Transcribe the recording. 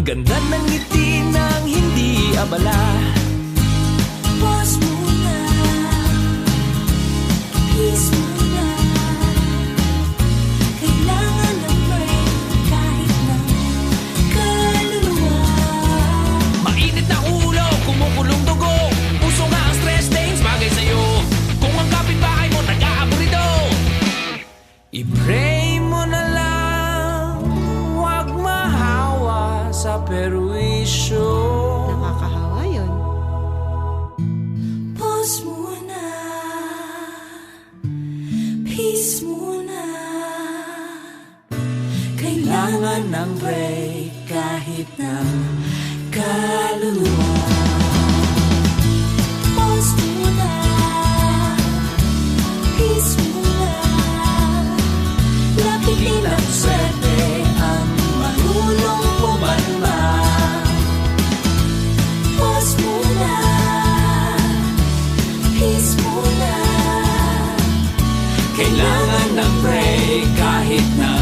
ganda ng ngiti ng hindi abala. Pause muna, peace muna. Kailangan ng break kahit na kaluluwa. Mainit na ulo, kumukulong dugo, puso nga ang stress stains, bagay sa'yo. Kung ang kapitbahay mo nag-aaburito, i-pray mo na lang, huwag mahawa sa perwisyo. Nakakahawa yun. Pause muna, peace muna. Kailangan ng break kahit na kaluluwa. Pause muna, peace muna. Lapitin ang swerte ang marunong pumalma. Pause muna, peace muna. Kailangan ng break kahit na